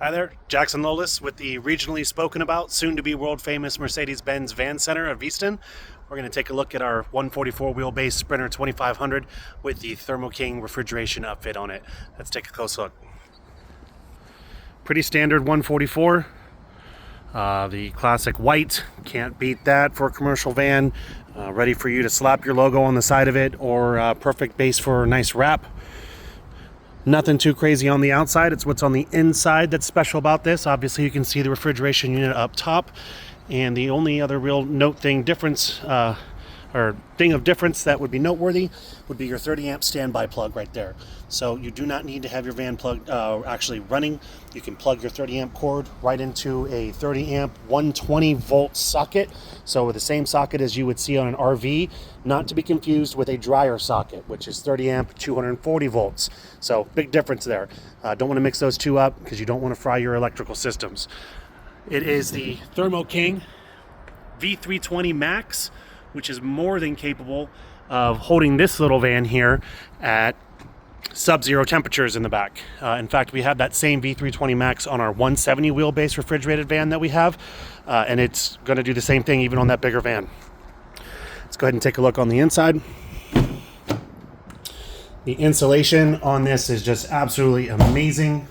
Hi there, Jackson Lolis with the regionally spoken about, soon to be world famous Mercedes-Benz Van Center of Easton. We're going to take a look at our 144 wheelbase Sprinter 2500 with the Thermo King refrigeration upfit on it. Let's take a close look. Pretty standard 144. The classic white, can't beat that for a commercial van. Ready for you to slap your logo on the side of it, or perfect base for a nice wrap. Nothing too crazy on the outside. It's what's on the inside that's special about this. Obviously you can see the refrigeration unit up top, and the only other real difference that would be noteworthy would be your 30 amp standby plug right there. So you do not need to have your van plugged actually running. You can plug your 30 amp cord right into a 30 amp 120 volt socket. So with the same socket as you would see on an RV, not to be confused with a dryer socket, which is 30 amp 240 volts. So big difference there. Don't want to mix those two up because you don't want to fry your electrical systems. It is the Thermo King V320 Max, which is more than capable of holding this little van here at sub-zero temperatures in the back. In fact, we have that same V320 Max on our 170 wheelbase refrigerated van that we have, and it's going to do the same thing even on that bigger van. Let's go ahead and take a look on the inside. The insulation on this is just absolutely amazing.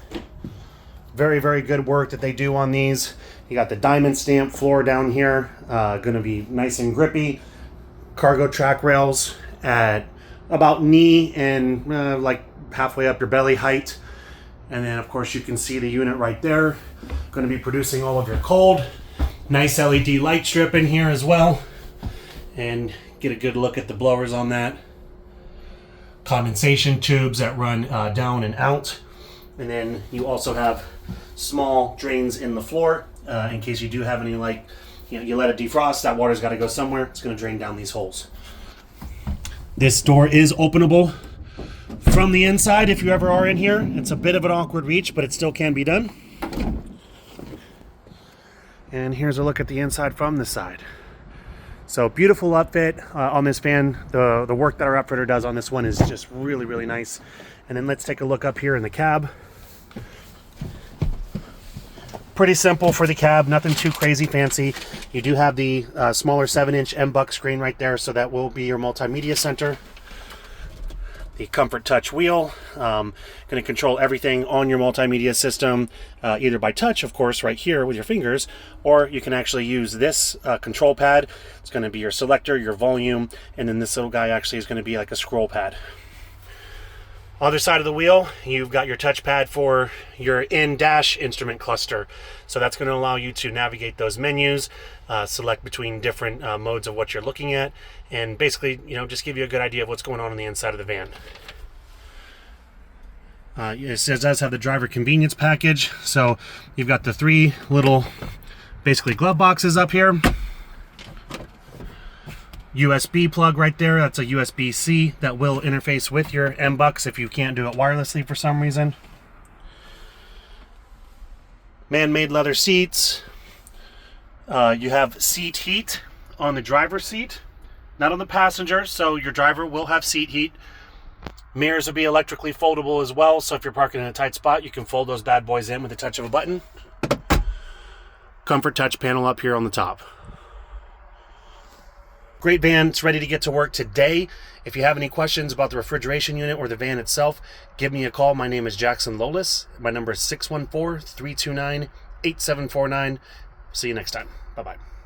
Very, very good work that they do on these. You got the diamond stamp floor down here, going to be nice and grippy. Cargo track rails at about knee and like halfway up your belly height. And then of course you can see the unit right there. Going to be producing all of your cold. Nice LED light strip in here as well. And get a good look at the blowers on that. Condensation tubes that run down and out. And then you also have small drains in the floor in case you do have any, like, you let it defrost, that water's got to go somewhere. It's going to drain down these holes. This door is openable from the inside if you ever are in here. It's a bit of an awkward reach, but it still can be done. And here's a look at the inside from the side. So beautiful upfit on this van. The work that our upfitter does on this one is just really, really nice. And then let's take a look up here in the cab. Pretty simple for the cab, nothing too crazy fancy. You do have the smaller 7-inch M-Buck screen right there, so that will be your multimedia center. The Comfort Touch wheel, going to control everything on your multimedia system, either by touch, of course, right here with your fingers, or you can actually use this control pad. It's going to be your selector, your volume, and then this little guy actually is going to be like a scroll pad. Other side of the wheel, you've got your touchpad for your in-dash instrument cluster. So that's going to allow you to navigate those menus, select between different modes of what you're looking at, and basically, just give you a good idea of what's going on the inside of the van. It does have the driver convenience package. So you've got the 3 little, basically, glove boxes up here. USB plug right there, that's a USB-C that will interface with your M-Bucks if you can't do it wirelessly for some reason. Man-made leather seats. You have seat heat on the driver's seat, not on the passenger, so your driver will have seat heat. Mirrors will be electrically foldable as well, so if you're parking in a tight spot, you can fold those bad boys in with the touch of a button. Comfort Touch panel up here on the top. Great van. It's ready to get to work today. If you have any questions about the refrigeration unit or the van itself, give me a call. My name is Jackson Lolis. My number is 614-329-8749. See you next time. Bye-bye.